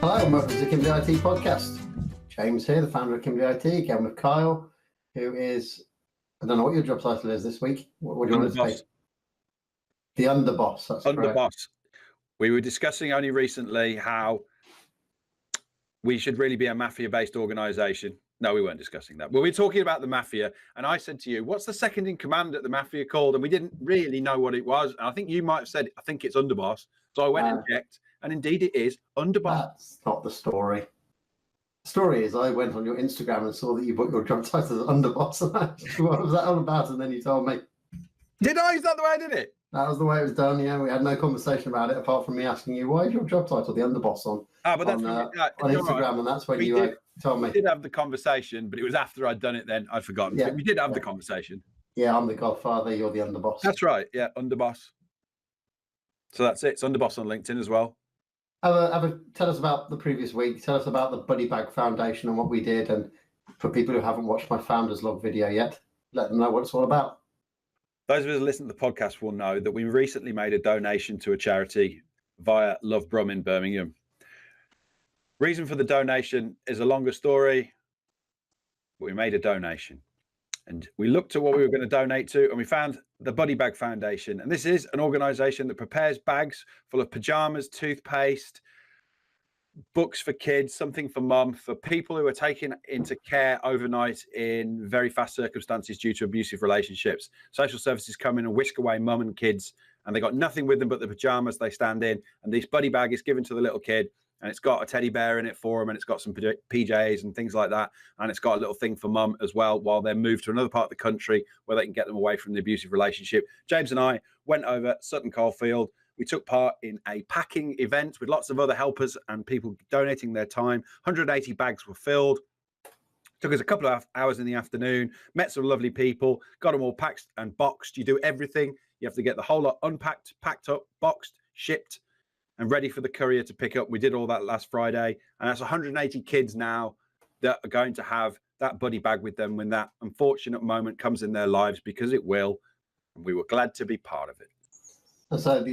Hello and welcome to the Kimbley IT podcast. James here, the founder of Kimbley IT, again with Kyle, who is, I don't know what your job title is this week. What do you want to say? The underboss, that's correct. Underboss. We were discussing only recently how we should really be a mafia-based organisation. No, we weren't discussing that. Well, we were talking about the mafia, and I said to you, what's the second in command at the mafia called? And we didn't really know what it was. And I think you might have said, I think it's underboss. So I went and checked, and indeed it is underboss. That's not the story. The story is I went on your Instagram and saw that you put your job title as underboss. What was that all about? And then you told me. Did I? Is that the way I did it? That was the way it was done, yeah. We had no conversation about it apart from me asking you, why is your job title the underboss on Instagram? Right. And that's when you told me. We did have the conversation, but it was after I'd done it then. I'd forgotten. Yeah, we did have the conversation. Yeah, I'm the godfather, you're the underboss. That's right, yeah, underboss. So that's it. It's underboss on LinkedIn as well. Tell us about the previous week. Tell us about the Buddy Bag Foundation and what we did. And for people who haven't watched my Founders Log video yet, let them know what it's all about. Those of us who listen to the podcast will know that we recently made a donation to a charity via Love Brum in Birmingham. Reason for the donation is a longer story, but we made a donation. And we looked at what we were going to donate to, and we found the Buddy Bag Foundation. And this is an organisation that prepares bags full of pyjamas, toothpaste, books for kids, something for mum, for people who are taken into care overnight in very fast circumstances due to abusive relationships. Social services come in and whisk away mum and kids, and they got nothing with them but the pyjamas they stand in. And this buddy bag is given to the little kid, and it's got a teddy bear in it for them, and it's got some PJs and things like that. And it's got a little thing for mum as well while they're moved to another part of the country where they can get them away from the abusive relationship. James and I went over Sutton Coldfield. We took part in a packing event with lots of other helpers and people donating their time. 180 bags were filled. Took us a couple of hours in the afternoon, met some lovely people, got them all packed and boxed. You do everything. You have to get the whole lot unpacked, packed up, boxed, shipped, and ready for the courier to pick up. We did all that last Friday. And that's 180 kids now that are going to have that buddy bag with them when that unfortunate moment comes in their lives, because it will. And we were glad to be part of it. And so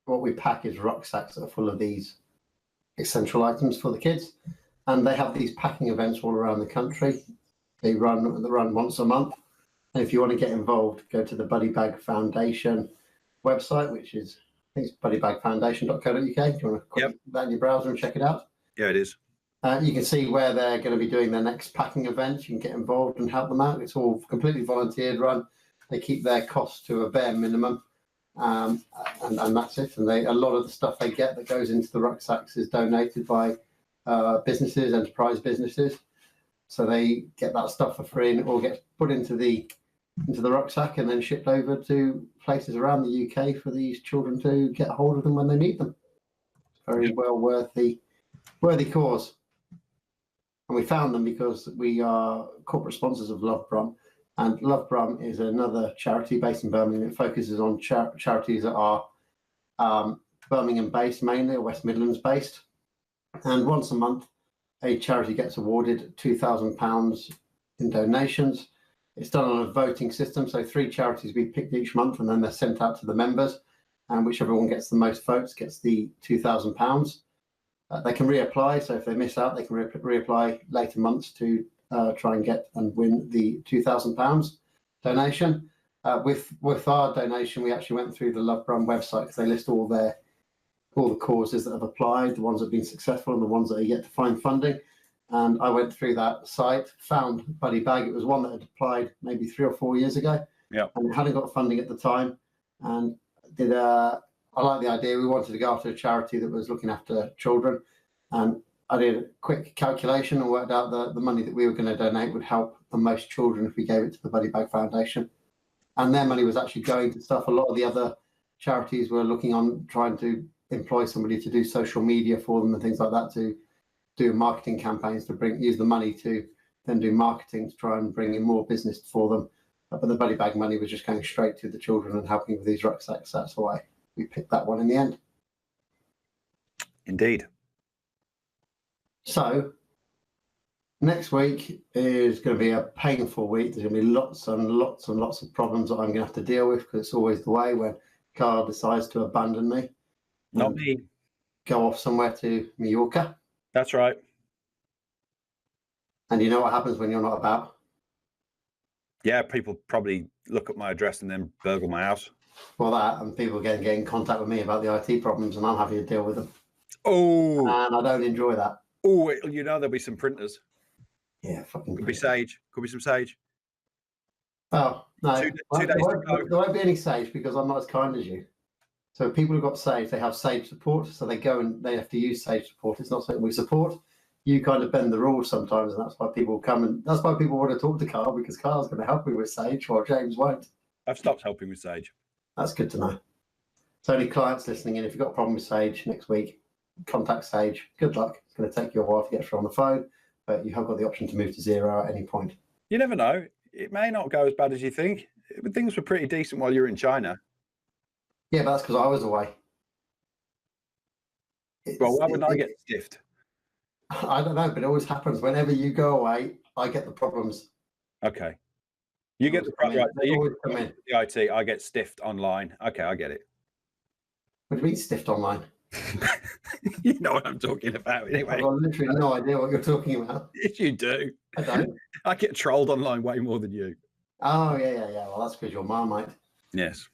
what we pack is rucksacks that are full of these essential items for the kids. And they have these packing events all around the country. They run once a month. And if you want to get involved, go to the Buddy Bag Foundation website, which is, I think it's buddybagfoundation.co.uk. Do you want to put that in your browser and check it out? Yeah, it is. You can see where they're going to be doing their next packing event. You can get involved and help them out. It's all completely volunteered run. They keep their costs to a bare minimum. And that's it. And a lot of the stuff they get that goes into the rucksacks is donated by businesses, enterprise businesses. So they get that stuff for free, and it all gets put into the rucksack and then shipped over to places around the UK for these children to get hold of them when they need them. Very well worthy cause. And we found them because we are corporate sponsors of Love Brum. And Love Brum is another charity based in Birmingham. It focuses on charities that are Birmingham-based mainly, or West Midlands-based. And once a month, a charity gets awarded £2,000 in donations. It's done on a voting system, so 3 charities be picked each month, and then they're sent out to the members. And whichever one gets the most votes gets the £2,000. They can reapply, so if they miss out, they can reapply later months to try and get and win the £2,000 donation. With our donation, we actually went through the Love Brum website because they list all the causes that have applied, the ones that have been successful and the ones that are yet to find funding. And I went through that site, found Buddy Bag. It was one that had applied maybe 3 or 4 years ago. Yeah. And it hadn't got funding at the time. And I like the idea. We wanted to go after a charity that was looking after children. And I did a quick calculation and worked out that the money that we were going to donate would help the most children if we gave it to the Buddy Bag Foundation. And their money was actually going to stuff. A lot of the other charities were looking on trying to employ somebody to do social media for them and things like that, to do marketing campaigns, to use the money to then do marketing to try and bring in more business for them. But the Buddy Bag money was just going straight to the children and helping with these rucksacks. That's why we picked that one in the end. Indeed. So next week is going to be a painful week. There's going to be lots and lots and lots of problems that I'm going to have to deal with, because it's always the way when Carl decides to abandon me. Not me. Go off somewhere to Mallorca. That's right. And you know what happens when you're not about? Yeah, people probably look at my address and then burgle my house. Well, that, and people get in contact with me about the IT problems, and I'm having to deal with them. Oh, And I don't enjoy that. oh, you know there'll be some printers. Yeah, fucking. Could be Sage. Could be some Sage. Oh no, 2 there days to won't, go. there won't be any Sage because I'm not as kind as you. So people who've got Sage, they have Sage support, so they go and they have to use Sage support. It's not something we support. You kind of bend the rules sometimes, and that's why people come, and that's why people want to talk to Carl, because Carl's going to help me with Sage, while James won't. I've stopped helping with Sage. That's good to know. So any clients listening in, if you've got a problem with Sage next week, contact Sage. Good luck. It's going to take you a while to get through on the phone, but you have got the option to move to 0 at any point. You never know. It may not go as bad as you think. Things were pretty decent while you were in China. Yeah, but that's because I was away. Well, why wouldn't I get stiffed? I don't know, but it always happens. Whenever you go away, I get the problems. Okay. You get the problem right. So you come in the IT, I get stiffed online. Okay, I get it. What do you mean stiffed online? You know what I'm talking about anyway. I've got literally no idea what you're talking about. Yes, you do. I don't. I get trolled online way more than you. Oh, yeah. Well, that's because you're Marmite. Yes.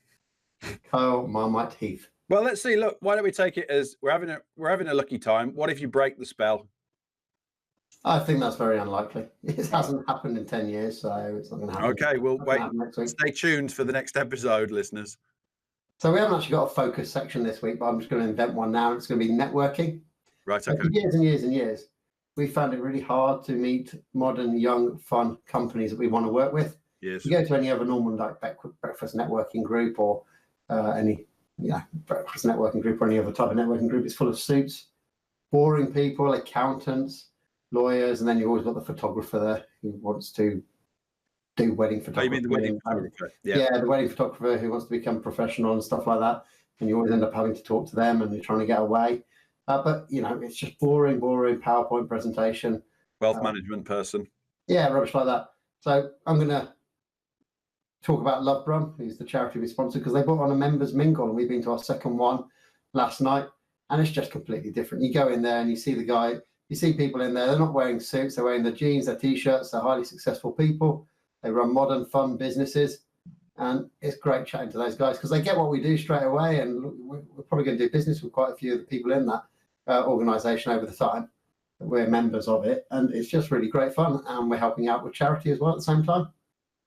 Kyle, Marmite, Heath. Well, let's see. Look, why don't we take it as we're having a lucky time? What if you break the spell? I think that's very unlikely. It hasn't happened in 10 years, so it's not going to happen. Okay, we'll wait. Stay tuned for the next episode, listeners. So we haven't actually got a focus section this week, but I'm just going to invent one now. It's going to be networking. Right, okay. For years and years and years, we found it really hard to meet modern, young, fun companies that we want to work with. Yes. You go to any other normal like breakfast networking group or any breakfast networking group or any other type of networking group, it's full of suits, boring people, accountants, lawyers, and then you've always got the photographer there who wants to do wedding photography. Oh, you mean the wedding photographer? Yeah, the wedding photographer who wants to become professional and stuff like that. And you always end up having to talk to them and you're trying to get away. But, it's just boring PowerPoint presentation. Wealth management person. Yeah, rubbish like that. So I'm going to talk about Love Brum, who's the charity we sponsor, because they brought on a members mingle and we've been to our second one last night. And it's just completely different. You go in there and you see the guy, you see people in there, they're not wearing suits, they're wearing their jeans, their T-shirts, they're highly successful people. They run modern, fun businesses. And it's great chatting to those guys because they get what we do straight away. And we're probably going to do business with quite a few of the people in that organisation over the time. We're members of it. And it's just really great fun. And we're helping out with charity as well at the same time.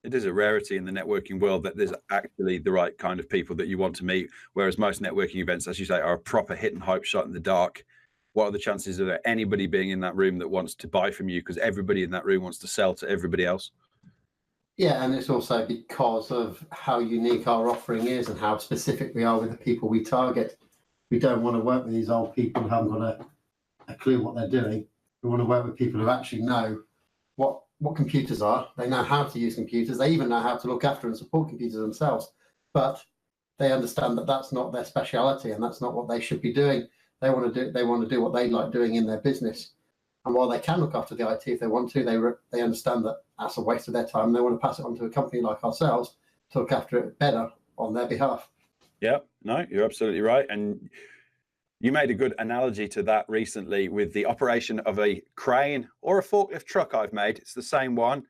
It is a rarity in the networking world that there's actually the right kind of people that you want to meet. Whereas most networking events, as you say, are a proper hit and hype shot in the dark. What are the chances of there anybody being in that room that wants to buy from you? Because everybody in that room wants to sell to everybody else. Yeah, and it's also because of how unique our offering is and how specific we are with the people we target. We don't want to work with these old people who haven't got a clue what they're doing. We want to work with people who actually know what computers are. They know how to use computers. They even know how to look after and support computers themselves. But they understand that that's not their speciality and that's not what they should be doing. They want to do what they like doing in their business. And while they can look after the IT if they want to, they understand that that's a waste of their time. They want to pass it on to a company like ourselves to look after it better on their behalf. Yeah, no, you're absolutely right. And you made a good analogy to that recently with the operation of a crane or a forklift truck I've made. It's the same one.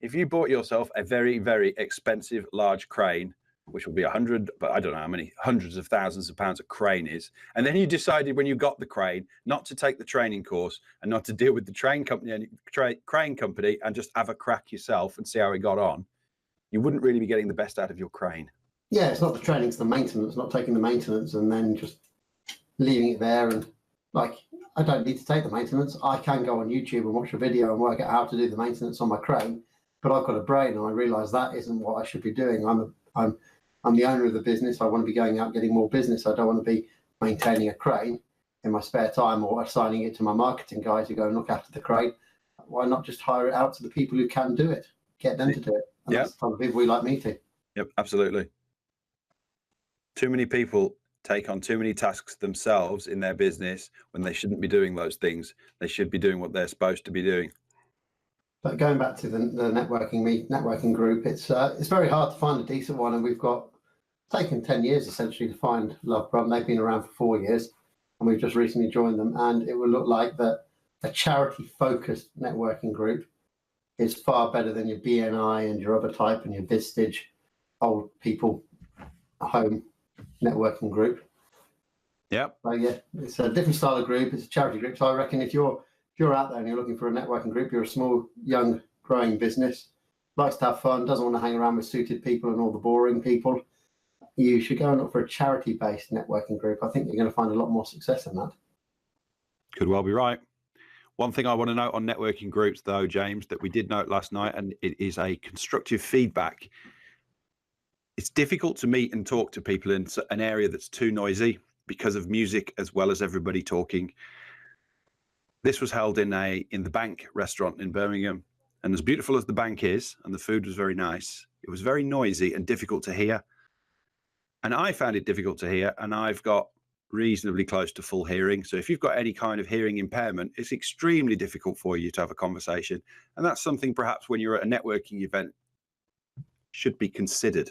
If you bought yourself a very, very expensive large crane, which will be 100, but I don't know how many hundreds of thousands of pounds a crane is. And then you decided when you got the crane not to take the training course and not to deal with the crane company and just have a crack yourself and see how it got on. You wouldn't really be getting the best out of your crane. Yeah, it's not the training, it's the maintenance, not taking the maintenance and then just leaving it there. And I don't need to take the maintenance. I can go on YouTube and watch a video and work out how to do the maintenance on my crane, but I've got a brain and I realise that isn't what I should be doing. I'm the owner of the business. I want to be going out getting more business. I don't want to be maintaining a crane in my spare time or assigning it to my marketing guys who go and look after the crane. Why not just hire it out to the people who can do it? Get them to do it. And that's the type of people we like meeting. Yep, absolutely. Too many people take on too many tasks themselves in their business when they shouldn't be doing those things. They should be doing what they're supposed to be doing. But going back to the networking group, it's very hard to find a decent one, and we've taken 10 years essentially to find Love Brum. They've been around for 4 years. and we've just recently joined them, and it will look like that a charity-focused networking group is far better than your BNI and your other type and your Vistage old people home networking group. Yep. So yeah, it's a different style of group. It's a charity group. So I reckon if you're out there and you're looking for a networking group, you're a small, young, growing business, likes to have fun, doesn't want to hang around with suited people and all the boring people, you should go and look for a charity-based networking group. I think you're going to find a lot more success in that. Could well be right. One thing I want to note on networking groups, though, James, that we did note last night, and it is a constructive feedback. It's difficult to meet and talk to people in an area that's too noisy because of music as well as everybody talking. This was held in the Bank restaurant in Birmingham, and as beautiful as the Bank is, and the food was very nice, it was very noisy and difficult to hear. And I found it difficult to hear, and I've got reasonably close to full hearing. So if you've got any kind of hearing impairment, it's extremely difficult for you to have a conversation. And that's something perhaps when you're at a networking event should be considered.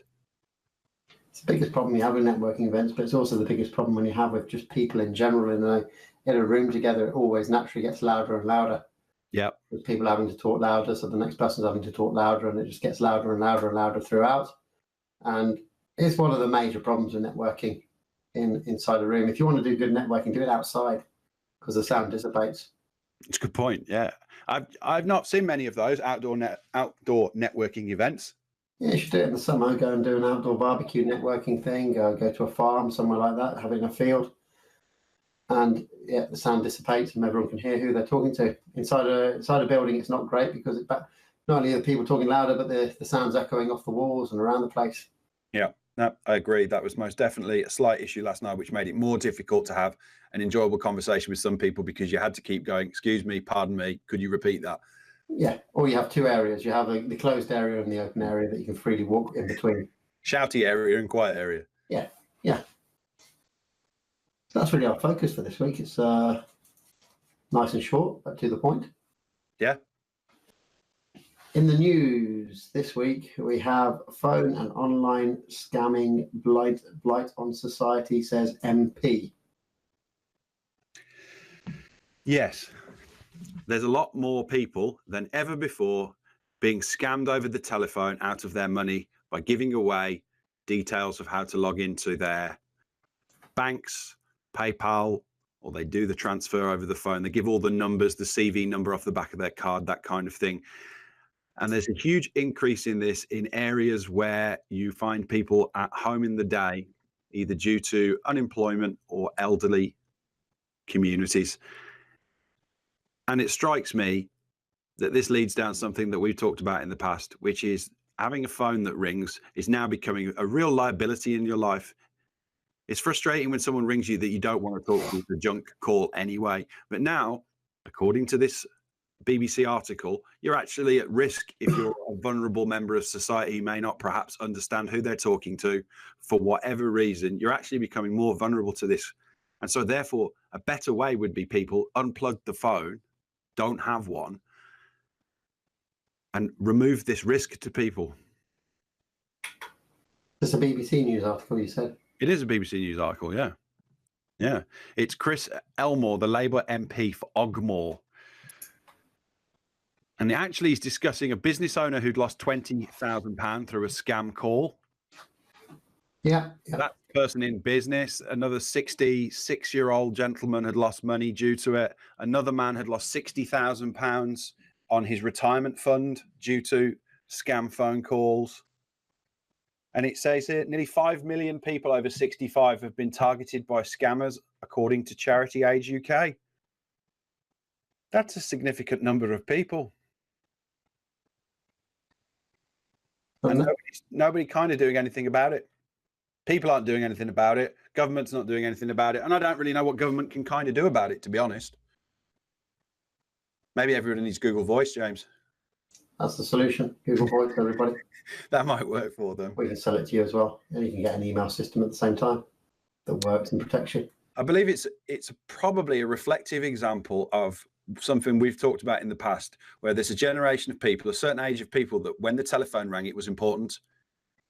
It's the biggest problem you have with networking events, but it's also the biggest problem when you have with just people in general in a room together. It always naturally gets louder and louder. Yeah. With people having to talk louder, so the next person's having to talk louder, and it just gets louder and louder and louder throughout. And it's one of the major problems with networking inside a room. If you want to do good networking, do it outside because the sound dissipates. It's a good point. Yeah, I've not seen many of those outdoor networking events. Yeah, you should do it in the summer. Go and do an outdoor barbecue networking thing. Go to a farm somewhere like that, having a field, and yeah, the sound dissipates and everyone can hear who they're talking to. Inside a building, it's not great because not only are the people talking louder, but the sound's echoing off the walls and around the place. Yeah. No, I agree. That was most definitely a slight issue last night, which made it more difficult to have an enjoyable conversation with some people because you had to keep going, excuse me, pardon me, could you repeat that? Yeah, or you have two areas. You have the closed area and the open area that you can freely walk in between. Shouty area and quiet area. Yeah. So that's really our focus for this week. It's nice and short, but to the point. Yeah. In the news this week, we have phone and online scamming blight on society, says MP. Yes, there's a lot more people than ever before being scammed over the telephone out of their money by giving away details of how to log into their banks, PayPal, or they do the transfer over the phone. They give all the numbers, the CV number off the back of their card, that kind of thing. And there's a huge increase in this in areas where you find people at home in the day, either due to unemployment or elderly communities. And it strikes me that this leads down something that we've talked about in the past, which is having a phone that rings is now becoming a real liability in your life. It's frustrating when someone rings you that you don't want to talk to, the junk call anyway. But now, according to this BBC article, you're actually at risk if you're a vulnerable member of society who may not perhaps understand who they're talking to for whatever reason. You're actually becoming more vulnerable to this. And so therefore, a better way would be people unplug the phone, don't have one, and remove this risk to people. It's a BBC News article, you said? It is a BBC News article, yeah. Yeah. It's Chris Elmore, the Labour MP for Ogmore. And actually he's discussing a business owner who'd lost £20,000 through a scam call. Yeah. That person in business, another 66-year-old gentleman had lost money due to it. Another man had lost £60,000 on his retirement fund due to scam phone calls. And it says here, nearly 5 million people over 65 have been targeted by scammers, according to Charity Age UK. That's a significant number of people. And nobody kind of doing anything about it. People aren't doing anything about it. Government's not doing anything about it. And I don't really know what government can kind of do about it, to be honest. Maybe everybody needs Google Voice, James. That's the solution. Google Voice, everybody. That might work for them. We can sell it to you as well. And you can get an email system at the same time that works and protects you. I believe it's probably a reflective example of something we've talked about in the past, where there's a generation of people, a certain age of people, that when the telephone rang, it was important.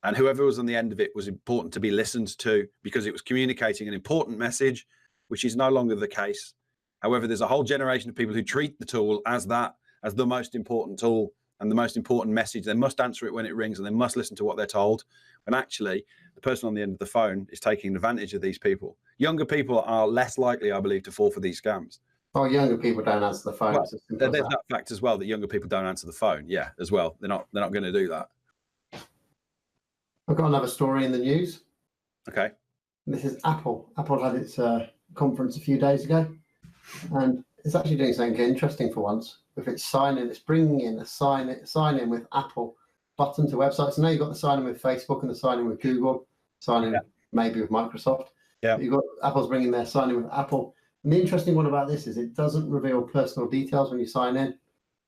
And whoever was on the end of it was important to be listened to because it was communicating an important message. which is no longer the case. However, there's a whole generation of people who treat the tool as the most important tool and the most important message. They must answer it when it rings and they must listen to what they're told. And actually, the person on the end of the phone is taking advantage of these people. Younger people are less likely, I believe, to fall for these scams. Oh, younger people don't answer the phone. Well, there's that fact as well, that younger people don't answer the phone. Yeah, as well. They're not going to do that. I've got another story in the news. Okay. This is Apple. Apple had its conference a few days ago, and it's actually doing something interesting for once. With its sign-in, it's bringing in a sign-in with Apple button to websites. So now you've got the sign-in with Facebook and the sign-in with Google, sign-in maybe with Microsoft. Yeah. You've got Apple's bringing their sign-in with Apple. And the interesting one about this is it doesn't reveal personal details when you sign in.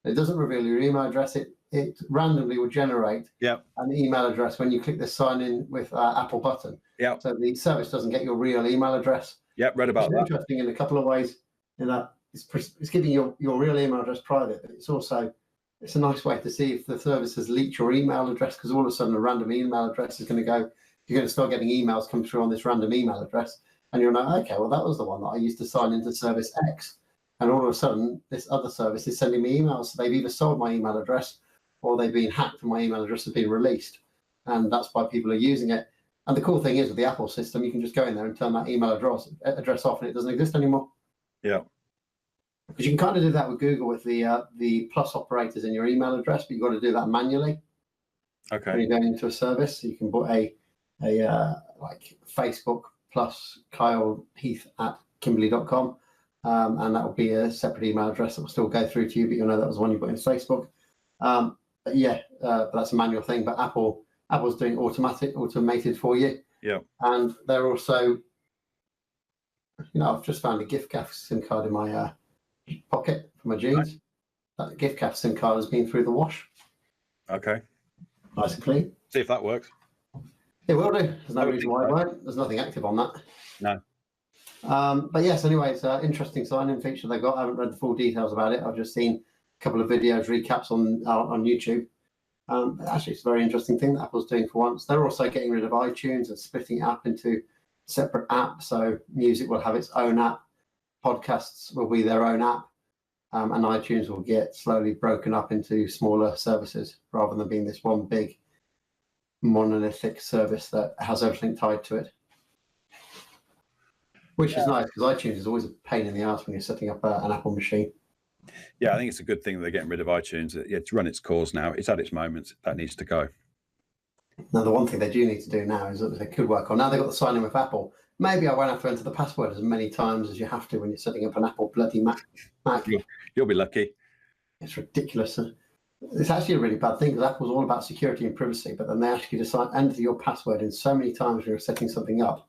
It doesn't reveal your email address. It randomly will generate an email address when you click the sign in with Apple button. Yeah. So the service doesn't get your real email address. Yeah, read about that. Interesting in a couple of ways. In that it's keeping your real email address private, but it's a nice way to see if the service has leaked your email address, because all of a sudden a random email address is going to go. You're going to start getting emails come through on this random email address, and you're like, okay, well that was the one that I used to sign into service X, and all of a sudden this other service is sending me emails. So they've either sold my email address or they've been hacked and my email address has been released, and that's why people are using it. And the cool thing is with the Apple system, you can just go in there and turn that email address off, and it doesn't exist anymore. Yeah. Because you can kind of do that with Google with the plus operators in your email address, but you've got to do that manually. Okay. When you're going into a service, you can put a like Facebook plus Kyle Heath at Kimbley.com, and that will be a separate email address that will still go through to you, but you'll know that was the one you put in Facebook. But that's a manual thing. But Apple's doing automated for you. Yeah. And they're also, I've just found a gift card SIM card in my pocket for my jeans. Right. That gift card SIM card has been through the wash. Okay. Nice and clean. See if that works. It will do. There's no reason why it won't. There's nothing active on that. No. But yes, anyway, it's an interesting sign-in feature they got. I haven't read the full details about it. I've just seen a couple of videos, recaps on YouTube. Actually, it's a very interesting thing that Apple's doing for once. They're also getting rid of iTunes and splitting it up into separate apps. So music will have its own app. Podcasts will be their own app. And iTunes will get slowly broken up into smaller services rather than being this one big monolithic service that has everything tied to it. Which is nice, because iTunes is always a pain in the ass when you're setting up an Apple machine. Yeah, I think it's a good thing they're getting rid of iTunes. It's run its course now. It's had its moments. That needs to go. Now, the one thing they do need to do now is that they could work on. Now they've got the sign in with Apple. Maybe I won't have to enter the password as many times as you have to when you're setting up an Apple bloody Mac. You'll be lucky. It's ridiculous. It's actually a really bad thing, because Apple's all about security and privacy, but then they ask you to enter your password in so many times when you're setting something up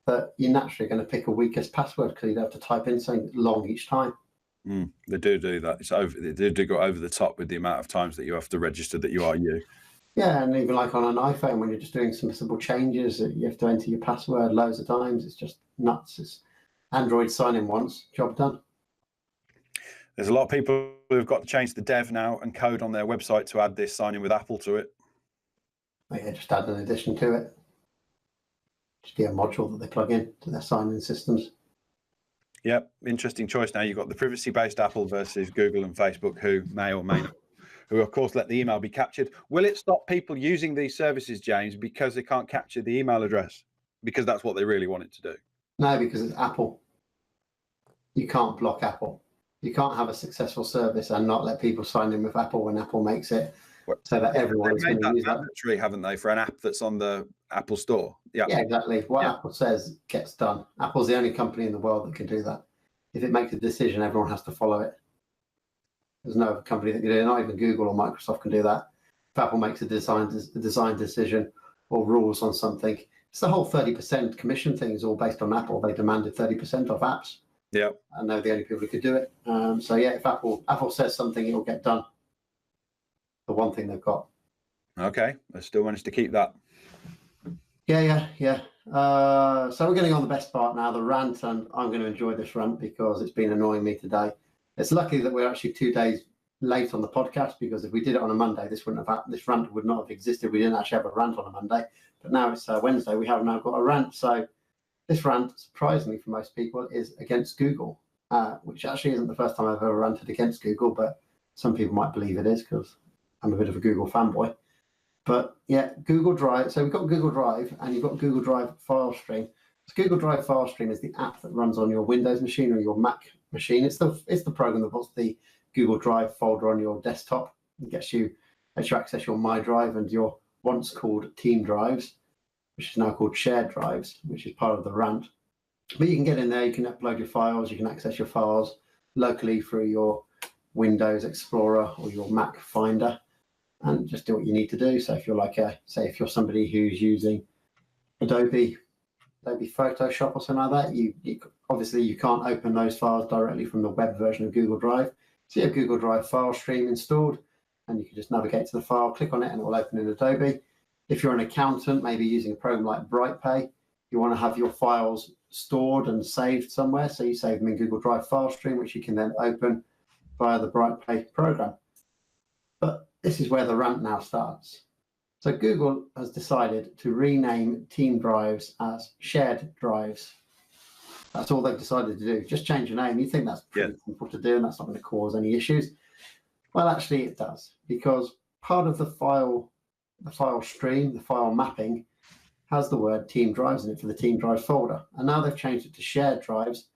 that you're naturally going to pick a weakest password, because you don't have to type in something long each time. They do that. They do go over the top with the amount of times that you have to register that you are you. Yeah, and even like on an iPhone, when you're just doing some simple changes, you have to enter your password loads of times. It's just nuts. It's Android sign in once, job done. There's a lot of people who've got to change the dev now and code on their website to add this sign in with Apple to it. Yeah, just add an addition to it. Just be a module that they plug in to their sign-in systems. Yep, interesting choice. Now you've got the privacy-based Apple versus Google and Facebook, who may or may not, who of course let the email be captured. Will it stop people using these services, James, because they can't capture the email address? Because that's what they really want it to do. No, because it's Apple. You can't block Apple. You can't have a successful service and not let people sign in with Apple when Apple makes it, so that everyone is going to use that. Mandatory, haven't they, for an app that's on the Apple Store? Yeah, exactly. What Apple says gets done. Apple's the only company in the world that can do that. If it makes a decision, everyone has to follow it. There's no other company that can do it. Not even Google or Microsoft can do that. If Apple makes a design decision or rules on something, it's the whole 30% commission thing is all based on Apple. They demanded 30% off apps. Yeah, and they're the only people who could do it. So yeah, if Apple says something, it will get done. The one thing they've got. Okay, they still managed to keep that. Yeah. So we're getting on the best part now, the rant, and I'm going to enjoy this rant because it's been annoying me today. It's lucky that we're actually 2 days late on the podcast, because if we did it on a Monday, this rant would not have existed. We didn't actually have a rant on a Monday, but now it's Wednesday. We have now got a rant. So This rant, surprisingly for most people, is against Google, which actually isn't the first time I've ever ranted against Google, but some people might believe it is because I'm a bit of a Google fanboy. But yeah, Google Drive. So we've got Google Drive and you've got Google Drive file stream. So Google Drive file stream is the app that runs on your Windows machine or your Mac machine. It's the program that puts the Google Drive folder on your desktop. It lets you access your My Drive and your once called Team Drives, which is now called Shared Drives, which is part of the rant. But you can get in there, you can upload your files, you can access your files locally through your Windows Explorer or your Mac Finder, and just do what you need to do. So if you're if you're somebody who's using Adobe Photoshop or something like that, you obviously you can't open those files directly from the web version of Google Drive. So you have Google Drive file stream installed, and you can just navigate to the file, click on it, and it will open in Adobe. If you're an accountant, maybe using a program like BrightPay, you want to have your files stored and saved somewhere. So you save them in Google Drive file stream, which you can then open via the BrightPay program. But this is where the rant now starts. So Google has decided to rename Team Drives as Shared Drives. That's all they've decided to do. Just change the name. You think that's pretty simple to do, and that's not going to cause any issues. Well, actually it does, because part of the file stream, the file mapping, has the word Team Drives in it for the Team Drives folder. And now they've changed it to Shared Drives.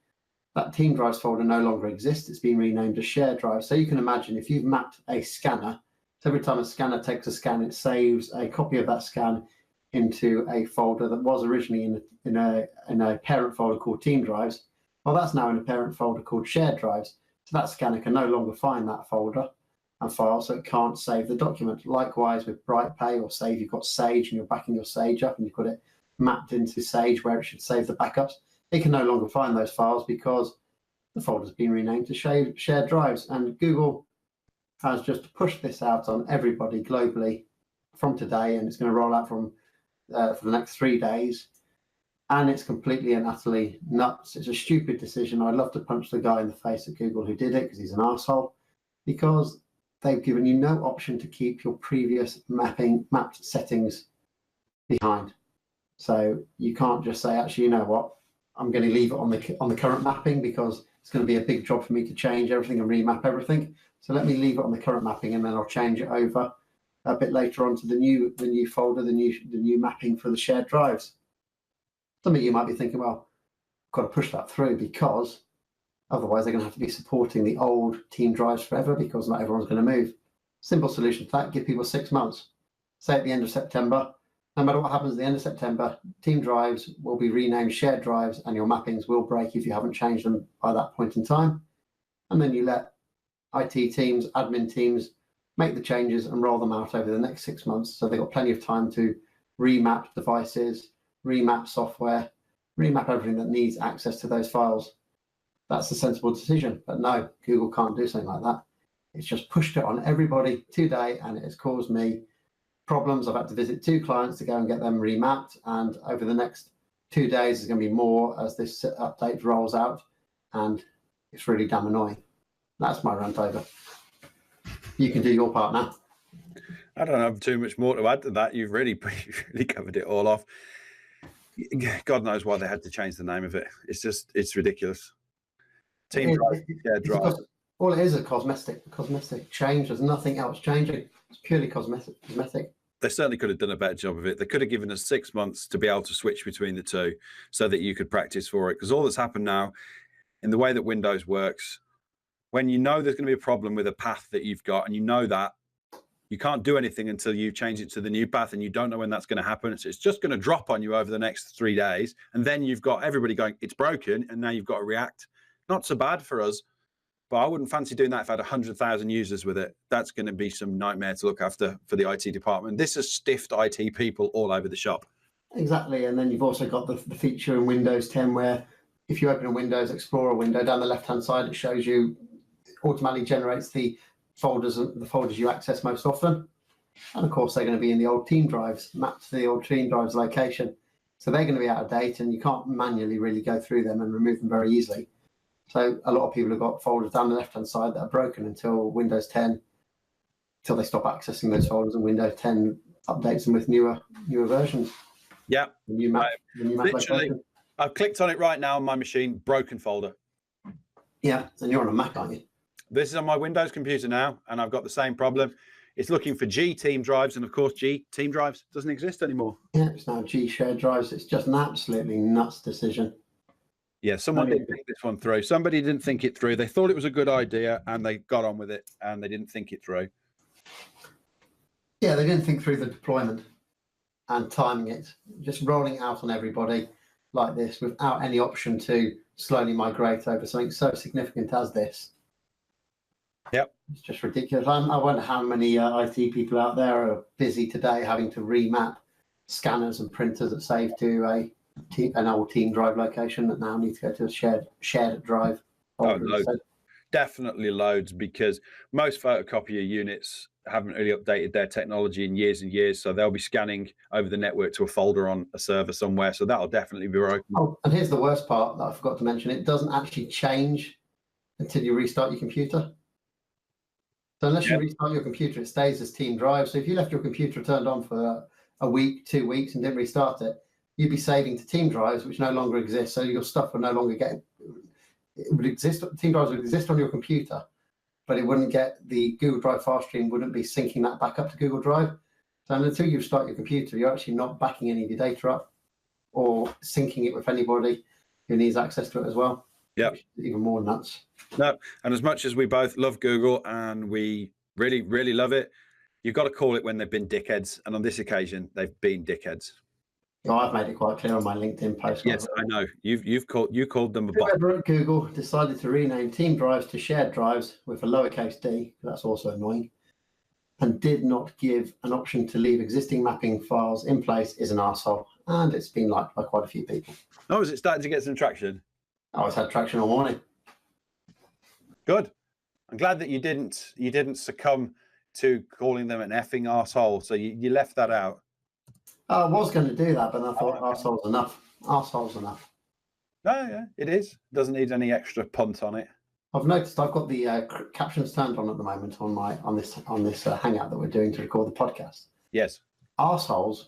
That Team Drives folder no longer exists. It's been renamed as Shared Drives. So you can imagine if you've mapped a scanner, so every time a scanner takes a scan, it saves a copy of that scan into a folder that was originally in a parent folder called Team Drives. Well, that's now in a parent folder called Shared Drives. So that scanner can no longer find that folder and file, so it can't save the document. Likewise with BrightPay or Save, you've got Sage and you're backing your Sage up and you've got it mapped into Sage where it should save the backups. It can no longer find those files because the folder's been renamed to Shared Drives. And Google has just pushed this out on everybody globally from today, and it's going to roll out for the next 3 days. And it's completely and utterly nuts. It's a stupid decision. I'd love to punch the guy in the face at Google who did it because he's an arsehole, because they've given you no option to keep your previous mapped settings behind. So you can't just say, actually, you know what, I'm going to leave it on the current mapping because it's going to be a big job for me to change everything and remap everything. So let me leave it on the current mapping, and then I'll change it over a bit later on to the new folder, the new mapping for the shared drives. Some of you might be thinking, well, I've got to push that through because otherwise they're going to have to be supporting the old Team Drives forever because not everyone's going to move. Simple solution to that, give people 6 months. Say at the end of September, no matter what happens at the end of September, Team Drives will be renamed Shared Drives and your mappings will break if you haven't changed them by that point in time. And then you let IT teams, admin teams make the changes and roll them out over the next 6 months. So they've got plenty of time to remap devices, remap software, remap everything that needs access to those files. That's a sensible decision. But no, Google can't do something like that. It's just pushed it on everybody today, and it has caused me problems. I've had to visit 2 clients to go and get them remapped, and over the next 2 days there's going to be more as this update rolls out, and it's really damn annoying. That's my rant over. You can do your part now. I don't have too much more to add to that. You've really covered it all off. God knows why they had to change the name of it. It's ridiculous. Team Drive. All it is a cosmetic change. There's nothing else changing. It's purely cosmetic. They certainly could have done a better job of it. They could have given us 6 months to be able to switch between the two so that you could practice for it. Because all that's happened now, in the way that Windows works, when you know there's going to be a problem with a path that you've got, and you know that, you can't do anything until you change it to the new path, and you don't know when that's going to happen. So it's just going to drop on you over the next 3 days. And then you've got everybody going, it's broken, and now you've got to react. Not so bad for us, but I wouldn't fancy doing that if I had 100,000 users with it. That's going to be some nightmare to look after for the IT department. This has stiffed IT people all over the shop. Exactly. And then you've also got the feature in Windows 10 where if you open a Windows Explorer window, down the left-hand side, it shows you, automatically generates the folders you access most often. And of course, they're going to be in the old Team Drives, mapped to the old Team Drives location. So they're going to be out of date, and you can't manually really go through them and remove them very easily. So a lot of people have got folders down the left-hand side that are broken until Windows 10, until they stop accessing those folders, and Windows 10 updates them with newer versions. Yeah. The new map literally, location. I've clicked on it right now on my machine, broken folder. Yeah, and you're on a Mac, aren't you? This is on my Windows computer now, and I've got the same problem. It's looking for G team drives, and of course, G team drives doesn't exist anymore. Yeah, it's now G shared drives. It's just an absolutely nuts decision. Yeah, someone didn't think this one through. Somebody didn't think it through. They thought it was a good idea, and they got on with it, and they didn't think it through. Yeah, they didn't think through the deployment and timing it. Just rolling it out on everybody like this without any option to slowly migrate over something so significant as this. Yep. It's just ridiculous. I wonder how many IT people out there are busy today having to remap scanners and printers that save to an old team drive location that now need to go to a shared drive. Oh, loads. Definitely loads, because most photocopier units haven't really updated their technology in years and years, so they'll be scanning over the network to a folder on a server somewhere, so that'll definitely be broken. Oh, and here's the worst part that I forgot to mention. It doesn't actually change until you restart your computer. So unless you restart your computer, it stays as team drive. So if you left your computer turned on for a week, 2 weeks, and didn't restart it, you'd be saving to team drives, which no longer exist. So your stuff will no longer get, it would exist, team drives would exist on your computer, but it wouldn't get the Google Drive file stream, wouldn't be syncing that back up to Google Drive. So until you start your computer, you're actually not backing any of your data up or syncing it with anybody who needs access to it as well. Yeah. Even more nuts. No, and as much as we both love Google and we really, really love it, you've got to call it when they've been dickheads. And on this occasion, they've been dickheads. Oh, I've made it quite clear on my LinkedIn post. Yes, I know. You called them a bot. Whoever at Google decided to rename team drives to shared drives with a lowercase d, that's also annoying, and did not give an option to leave existing mapping files in place is an arsehole. And it's been liked by quite a few people. Oh, is it starting to get some traction? Oh, it's had traction all morning. Good. I'm glad that you didn't succumb to calling them an effing arsehole. So you left that out. I was going to do that, but I thought arsehole's enough. Arsehole's enough. No, yeah, it is. Doesn't need any extra punt on it. I've noticed I've got the captions turned on at the moment on this hangout that we're doing to record the podcast. Yes. Arseholes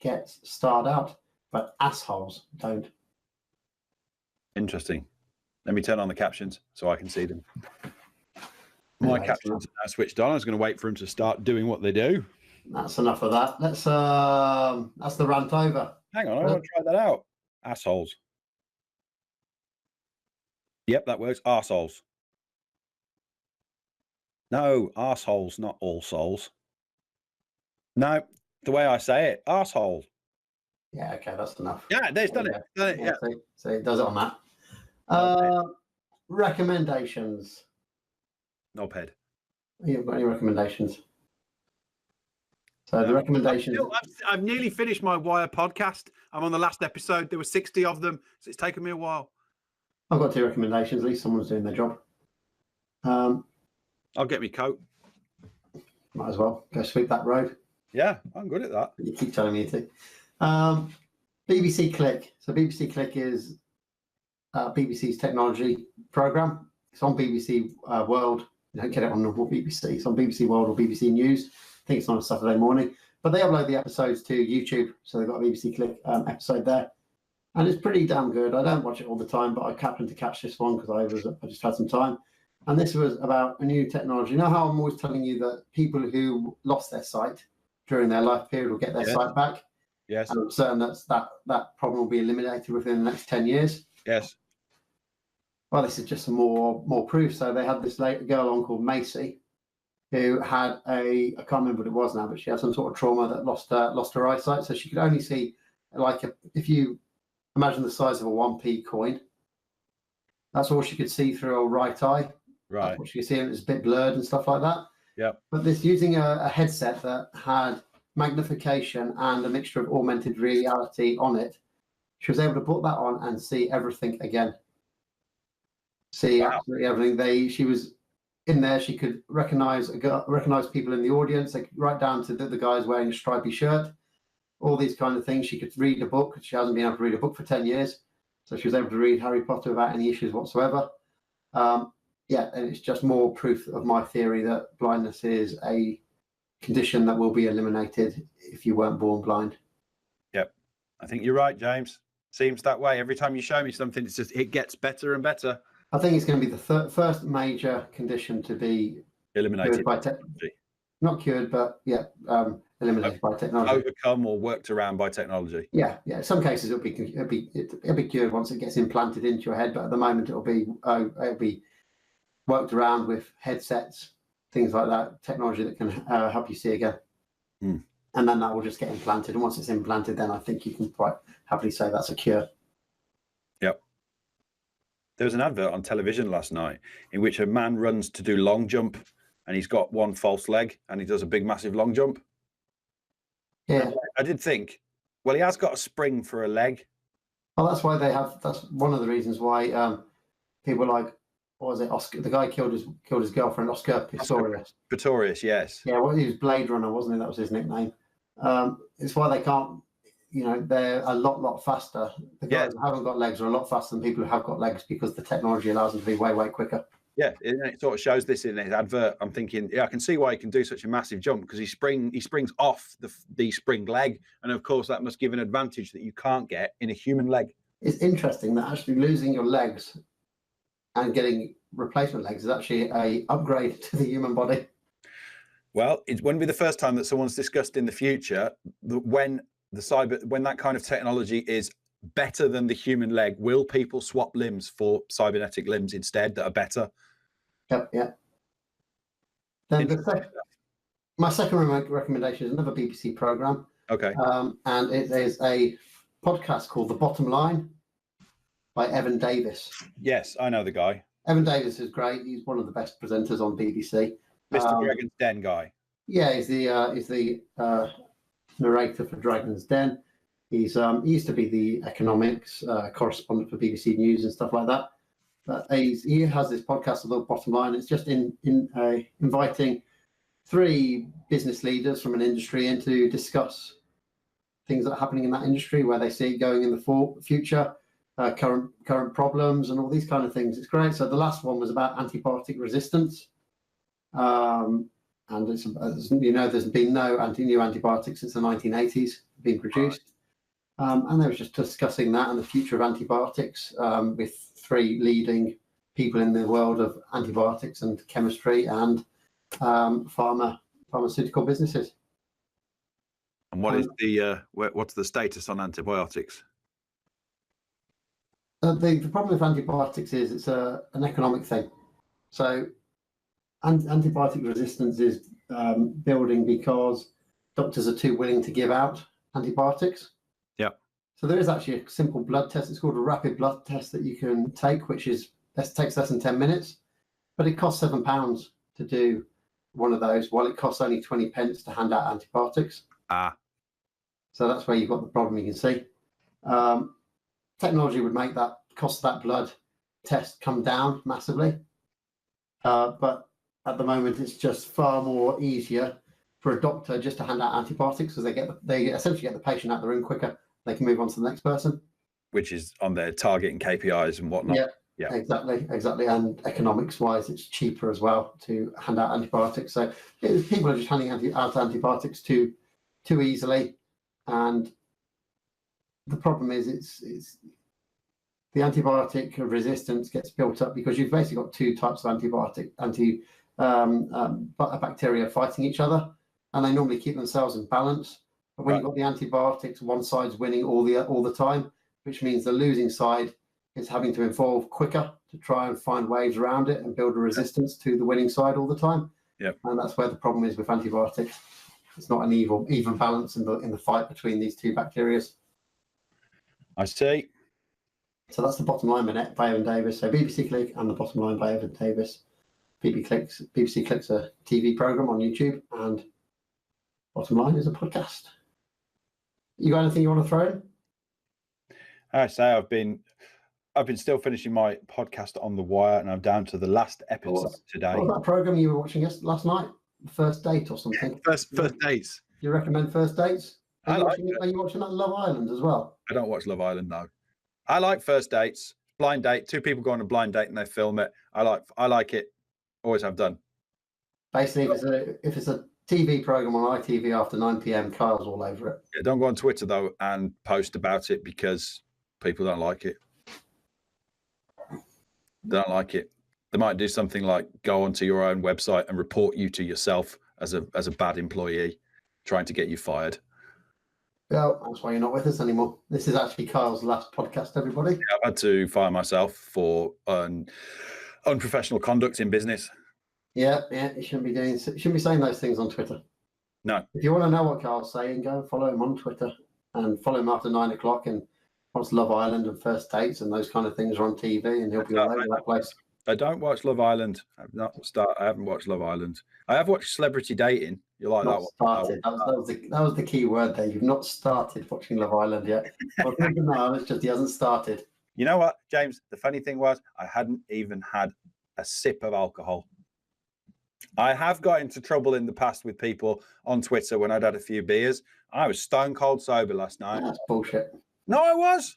get starred out, but assholes don't. Interesting. Let me turn on the captions so I can see them. My captions are now switched on. I was going to wait for them to start doing what they do. That's enough of that. That's the rant over. Hang on, I want to try that out. Assholes. Yep, that works. Arseholes. No, arseholes, not all souls. No, the way I say it, arsehole. Yeah, okay, that's enough. Yeah, there's done it. Done it. Yeah. So it does it on that. Recommendations. Knobhead. You've got any recommendations? So the recommendations. I've nearly finished my Wire podcast. I'm on the last episode. There were 60 of them, so it's taken me a while. I've got 2 recommendations. At least someone's doing their job. I'll get me coat. Might as well go sweep that road. Yeah, I'm good at that. You keep telling me to. BBC Click. So BBC Click is BBC's technology program. It's on BBC World. You don't get it on normal BBC. It's on BBC World or BBC News. I think it's on a Saturday morning. But they upload the episodes to YouTube. So they've got a BBC Click episode there. And it's pretty damn good. I don't watch it all the time, but I happened to catch this one because I just had some time. And this was about a new technology. You know how I'm always telling you that people who lost their sight during their life period will get their sight back? Yes. And I'm certain that problem will be eliminated within the next 10 years. Yes. Well, this is just some more proof. So they had this girl on called Macy, who had I can't remember what it was now, but she had some sort of trauma that lost her eyesight. So she could only see, if you imagine the size of a 1p coin, that's all she could see through her right eye. Right. That's what she could see, and it was a bit blurred and stuff like that. Yeah. But this using a headset that had magnification and a mixture of augmented reality on it, she was able to put that on and see everything again. See absolutely everything. She was in there. She could recognize people in the audience, like right down to the guys wearing a stripy shirt, all these kind of things. She could read a book. She hasn't been able to read a book for 10 years. So she was able to read Harry Potter without any issues whatsoever. Yeah, and it's just more proof of my theory that blindness is a condition that will be eliminated if you weren't born blind. Yep. I think you're right, James. Seems that way. Every time you show me something, it gets better and better. I think it's going to be the first major condition to be Eliminated by technology. Not cured, but eliminated by technology. Overcome or worked around by technology. Yeah. In some cases, it'll be cured once it gets implanted into your head, but at the moment, it'll be worked around with headsets, things like that, technology that can help you see again. And then that will just get implanted. And once it's implanted, then I think you can quite happily say that's a cure. Yep. There was an advert on television last night in which a man runs to do long jump and he's got one false leg and he does a big, massive long jump. Yeah. I did think, well, he has got a spring for a leg. Well, that's one of the reasons why people like, what was it, Oscar, the guy killed his girlfriend, Oscar Pistorius. Pistorius, yes. Yeah, well, he was Blade Runner, wasn't he? That was his nickname. It's why they can't, they're a lot faster. The guys who haven't got legs are a lot faster than people who have got legs because the technology allows them to be way quicker. Yeah, it sort of shows this in his advert. I'm thinking, I can see why he can do such a massive jump because he springs off the spring leg, and of course that must give an advantage that you can't get in a human leg. It's interesting that actually losing your legs and getting replacement legs is actually a upgrade to the human body. Well, it wouldn't be the first time that someone's discussed in the future when that kind of technology is better than the human leg, will people swap limbs for cybernetic limbs instead that are better? Yeah. Then my second recommendation is another BBC program. Okay. And it is a podcast called The Bottom Line by Evan Davis. Yes, I know the guy. Evan Davis is great. He's one of the best presenters on BBC. Mr. Dragon's Den guy. Yeah, he's the narrator for Dragon's Den. He used to be the economics correspondent for BBC News and stuff like that. But he has this podcast called The Bottom Line. It's just inviting three business leaders from an industry in to discuss things that are happening in that industry, where they see it going in the future, current problems, and all these kind of things. It's great. So the last one was about antibiotic resistance. And there's been no new antibiotics since the 1980s being produced. And they were just discussing that and the future of antibiotics with three leading people in the world of antibiotics and chemistry and pharmaceutical businesses. And what is what's the status on antibiotics? The problem with antibiotics is it's an economic thing. So antibiotic resistance is building because doctors are too willing to give out antibiotics. Yeah. So there is actually a simple blood test. It's called a rapid blood test that you can take, which takes less than 10 minutes, but it costs £7 to do one of those, while it costs only 20 pence to hand out antibiotics. So that's where you've got the problem. You can see technology would make that cost of that blood test come down massively, but at the moment it's just far more easier for a doctor just to hand out antibiotics because they essentially get the patient out of the room quicker. They can move on to the next person, which is on their target and KPIs and whatnot. Yeah, exactly. And economics wise, it's cheaper as well to hand out antibiotics. So people are just handing out antibiotics too easily, and the problem is it's the antibiotic resistance gets built up because you've basically got two types of bacteria fighting each other, and they normally keep themselves in balance. But when you've got the antibiotics, one side's winning all the time, which means the losing side is having to evolve quicker to try and find ways around it and build a resistance to the winning side all the time. Yeah, and that's where the problem is with antibiotics. It's not an even balance in the fight between these two bacteria. I see. So that's The Bottom Line by Evan Davis. So BBC Click and The Bottom Line by Evan Davis. BBC Click's a TV program on YouTube, and Bottom Line is a podcast. You got anything you want to throw in? I say I've been still finishing my podcast on The Wire, and I'm down to the last episode today. What was that program you were watching last night? First Date or something? First Dates. Do you recommend First Dates? Are you watching that Love Island as well? I don't watch Love Island, no. I like First Dates. Blind date. Two people go on a blind date and they film it. I like it. Always have done. Basically, if it's a TV program on ITV after 9 p.m, Kyle's all over it. Yeah, don't go on Twitter though and post about it because people don't like it. They don't like it. They might do something like go onto your own website and report you to yourself as a bad employee, trying to get you fired. Yeah, that's why you're not with us anymore. This is actually Kyle's last podcast, everybody. Yeah, I've had to fire myself for unprofessional conduct in business. Yeah, you shouldn't be saying those things on Twitter. No. If you want to know what Carl's saying, go and follow him on Twitter and follow him after 9 o'clock. And once Love Island and First Dates and those kind of things are on TV, and he'll be all over that place. I don't watch Love Island. I haven't watched Love Island. I have watched Celebrity Dating. You like that one? Started. That was the key word there. You've not started watching Love Island yet. No, it's just he hasn't started. You know what, James? The funny thing was, I hadn't even had a sip of alcohol. I have got into trouble in the past with people on Twitter when I'd had a few beers. I was stone cold sober last night. That's bullshit. No, I was.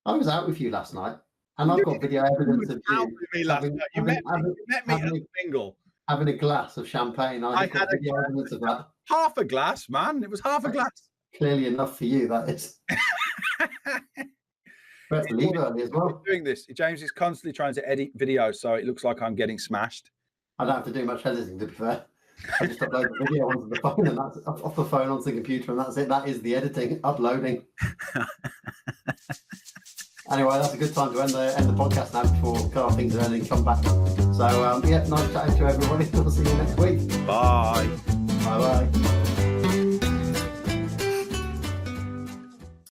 I was out with you last night, and I've got video evidence of you. You met me at the bingle. Having a glass of champagne. I've got video evidence of that. Half a glass, man. It was half a glass. Clearly enough for you, that is. But leave early as well. Doing this, James is constantly trying to edit videos so it looks like I'm getting smashed. I don't have to do much editing, to be fair. I just upload the video onto the phone, and that's off the phone onto the computer, and that's it. That is the editing, uploading. Anyway, that's a good time to end the podcast now before Carl thinks of anything come back. So, nice chatting to everybody. We'll see you next week. Bye. Bye-bye.